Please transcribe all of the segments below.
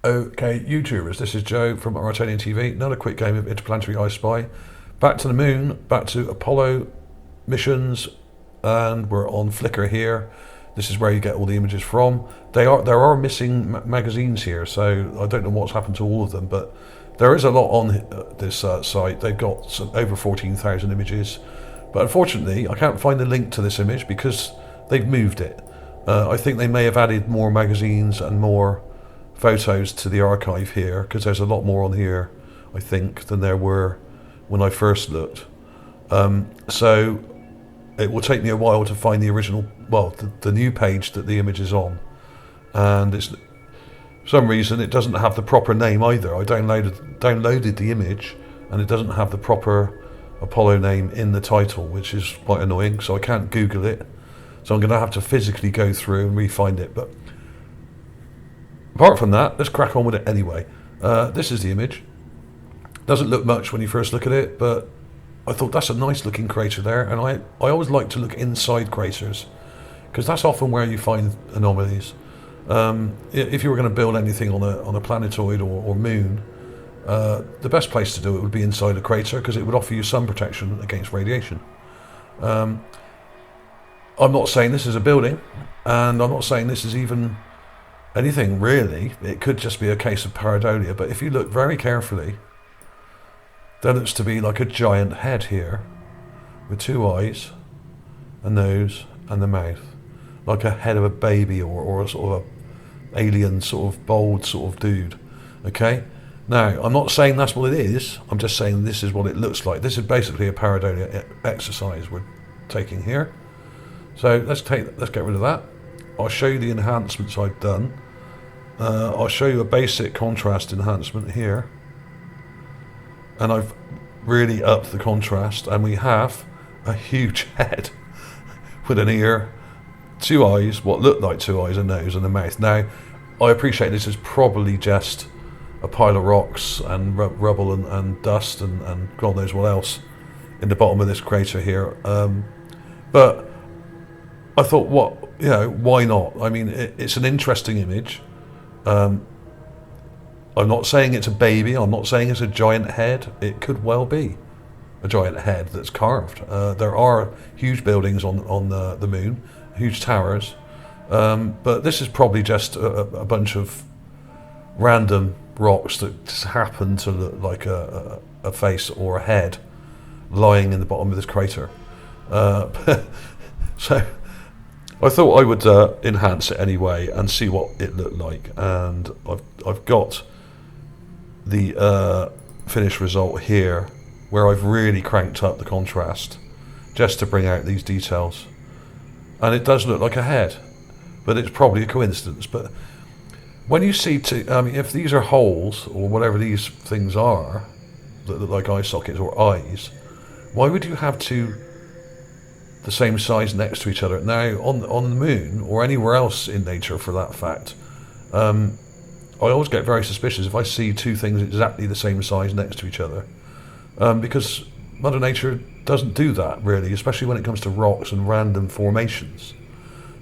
Okay, YouTubers, this is Joe from ArtAlienTV. Another quick game of Interplanetary I Spy. Back to the moon, back to Apollo missions, and we're on Flickr here. This is where you get all the images from. There are missing magazines here, so I don't know what's happened to all of them, but there is a lot on this site. They've got over 14,000 images, but unfortunately I can't find the link to this image because they've moved it. I think they may have added more magazines and more photos to the archive here, because there's a lot more on here, I think, than there were when I first looked. So it will take me a while to find the original, well, the new page that the image is on, and it's, for some reason it doesn't have the proper name either. I downloaded the image and it doesn't have the proper Apollo name in the title, which is quite annoying, so I can't Google it, so I'm going to have to physically go through and re-find it. But apart from that, let's crack on with it anyway. This is the image. Doesn't look much when you first look at it, but I thought that's a nice looking crater there, and I always like to look inside craters, because that's often where you find anomalies. If you were going to build anything on a planetoid or moon, the best place to do it would be inside a crater, because it would offer you some protection against radiation. I'm not saying this is a building, and I'm not saying this is even anything really. It could just be a case of pareidolia, but if you look very carefully, there looks to be like a giant head here with two eyes, a nose and the mouth, like a head of a baby or a sort of a alien sort of bold sort of dude. Okay, now I'm not saying that's what it is, I'm just saying this is what it looks like. This is basically a pareidolia exercise we're taking here. So let's get rid of that. I'll show you the enhancements I've done. I'll show you a basic contrast enhancement here, and I've really upped the contrast, and we have a huge head with an ear, two eyes, what look like two eyes, a nose and a mouth. Now I appreciate this is probably just a pile of rocks and rubble and dust and God knows what else in the bottom of this crater here, but I thought, why not? I mean, it's an interesting image. I'm not saying it's a baby, I'm not saying it's a giant head. It could well be a giant head that's carved. There are huge buildings on the moon, huge towers, but this is probably just a bunch of random rocks that just happen to look like a face or a head lying in the bottom of this crater. So I thought I would enhance it anyway and see what it looked like, and I've got the finished result here, where I've really cranked up the contrast just to bring out these details, and it does look like a head, but it's probably a coincidence. But when you see if these are holes or whatever these things are that look like eye sockets or eyes, why would you have two the same size next to each other? Now on the moon or anywhere else in nature for that fact, I always get very suspicious if I see two things exactly the same size next to each other, because Mother Nature doesn't do that really, especially when it comes to rocks and random formations.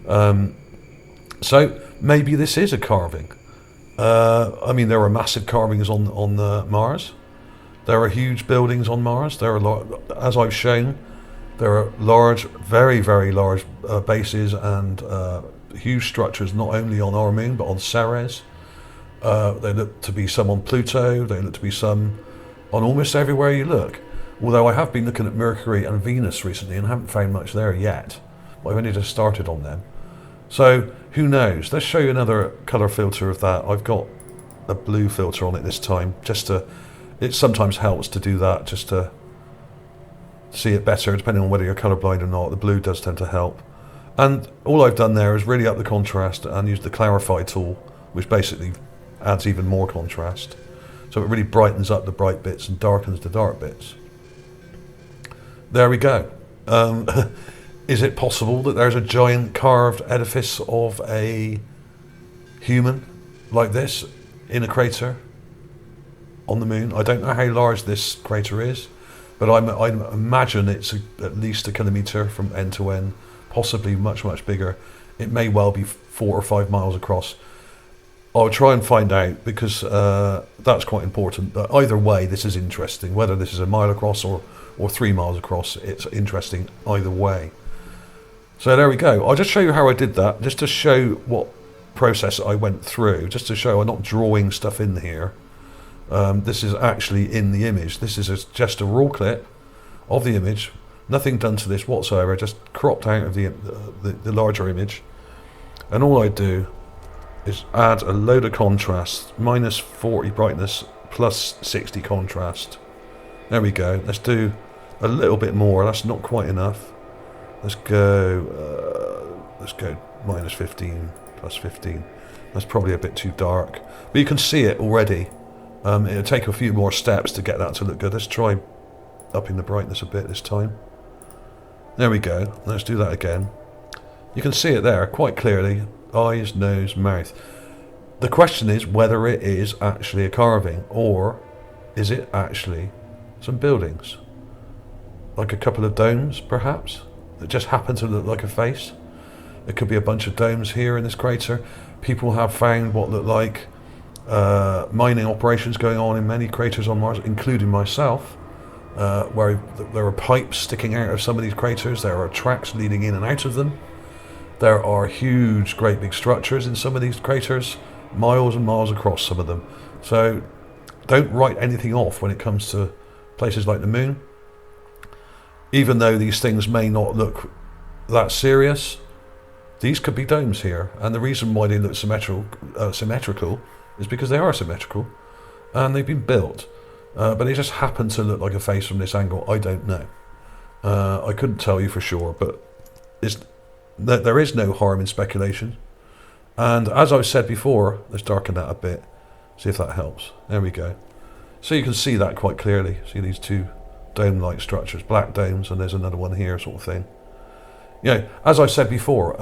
So maybe this is a carving. I mean, there are massive carvings on Mars. There are huge buildings on Mars. There are, as I've shown, there are large, very, very large bases and huge structures, not only on our moon, but on Ceres. They look to be some on Pluto, they look to be some on almost everywhere you look. Although I have been looking at Mercury and Venus recently and haven't found much there yet. I've only just started on them. So who knows? Let's show you another colour filter of that. I've got a blue filter on it this time, it sometimes helps to do that, just to see it better, depending on whether you're colourblind or not. The blue does tend to help. And all I've done there is really up the contrast and use the clarify tool, which basically adds even more contrast. So it really brightens up the bright bits and darkens the dark bits. There we go. Is it possible that there's a giant carved edifice of a human like this in a crater on the moon? I don't know how large this crater is, but I imagine it's at least a kilometre from end to end, possibly much, much bigger. It may well be 4 or 5 miles across. I'll try and find out, because that's quite important. But either way, this is interesting. Whether this is a mile across or 3 miles across, it's interesting either way. So there we go. I'll just show you how I did that, just to show what process I went through, just to show I'm not drawing stuff in here. This is actually in the image. This is just a raw clip of the image, nothing done to this whatsoever, just cropped out of the larger image. And all I do is add a load of contrast, minus 40 brightness, plus 60 contrast. There we go. Let's do a little bit more. That's not quite enough. Let's go minus 15, plus 15. That's probably a bit too dark, but you can see it already. It'll take a few more steps to get that to look good. Let's try upping the brightness a bit this time. There we go. Let's do that again. You can see it there quite clearly. Eyes, nose, mouth. The question is whether it is actually a carving, or is it actually some buildings, like a couple of domes perhaps, that just happen to look like a face. It could be a bunch of domes here in this crater. People have found what look like mining operations going on in many craters on Mars, including myself, where there are pipes sticking out of some of these craters. There are tracks leading in and out of them. There are huge, great big structures in some of these craters, miles and miles across some of them. So don't write anything off when it comes to places like the moon. Even though these things may not look that serious, these could be domes here. And the reason why they look symmetrical is because they are symmetrical and they've been built. But they just happen to look like a face from this angle. I don't know. I couldn't tell you for sure, but there is no harm in speculation. And as I've said before, let's darken that a bit, see if that helps. There we go. So you can see that quite clearly. See these two dome-like structures, black domes, and there's another one here, sort of thing. You know, as I said before,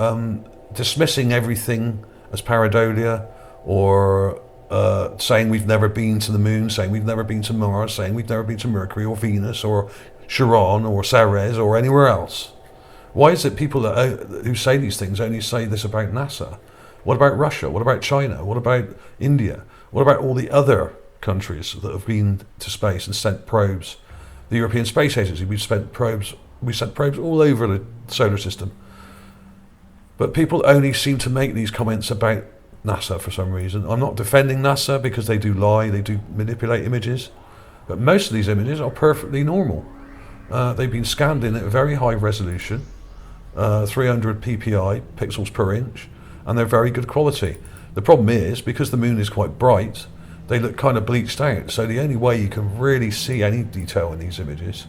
dismissing everything as pareidolia, or saying we've never been to the moon, saying we've never been to Mars, saying we've never been to Mercury or Venus or Chiron or Ceres or anywhere else. Why is it people who say these things only say this about NASA? What about Russia? What about China? What about India? What about all the other countries that have been to space and sent probes? The European Space Agency, we sent probes all over the solar system. But people only seem to make these comments about NASA for some reason. I'm not defending NASA, because they do lie, they do manipulate images, but most of these images are perfectly normal. They've been scanned in at a very high resolution, 300 ppi, pixels per inch, and they're very good quality. The problem is, because the moon is quite bright, they look kind of bleached out, so the only way you can really see any detail in these images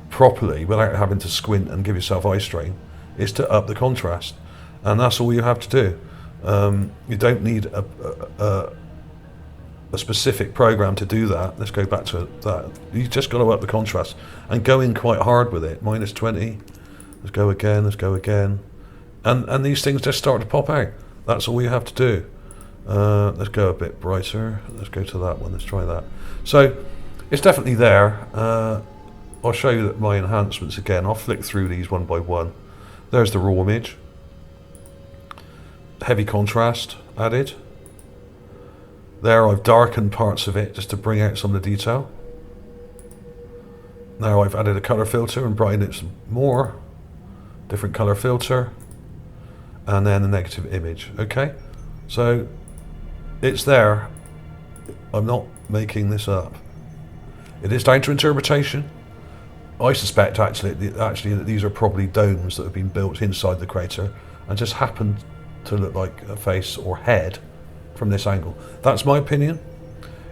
properly without having to squint and give yourself eye strain is to up the contrast, and that's all you have to do. You don't need a specific program to do that. Let's go back to that. You just got to up the contrast and go in quite hard with it. Minus 20. Let's go again. Let's go again. And these things just start to pop out. That's all you have to do. Let's go a bit brighter. Let's go to that one. Let's try that. So it's definitely there. I'll show you my enhancements again. I'll flick through these one by one. There's the raw image. Heavy contrast added. There I've darkened parts of it just to bring out some of the detail. Now I've added a color filter and brightened it some more. Different color filter. And then a negative image. Okay, so it's there. I'm not making this up. It is down to interpretation. I suspect actually that these are probably domes that have been built inside the crater and just happened to look like a face or head from this angle. That's my opinion.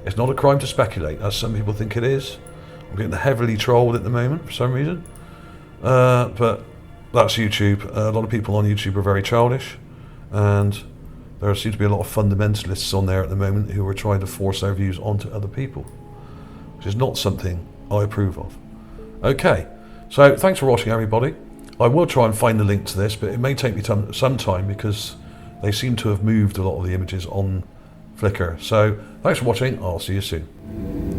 It's not a crime to speculate, as some people think it is. I'm getting heavily trolled at the moment for some reason. But that's YouTube. A lot of people on YouTube are very childish, and there seem to be a lot of fundamentalists on there at the moment who are trying to force their views onto other people, which is not something I approve of. Okay, so thanks for watching, everybody. I will try and find the link to this, but it may take me some time because they seem to have moved a lot of the images on Flickr. So thanks for watching. I'll see you soon.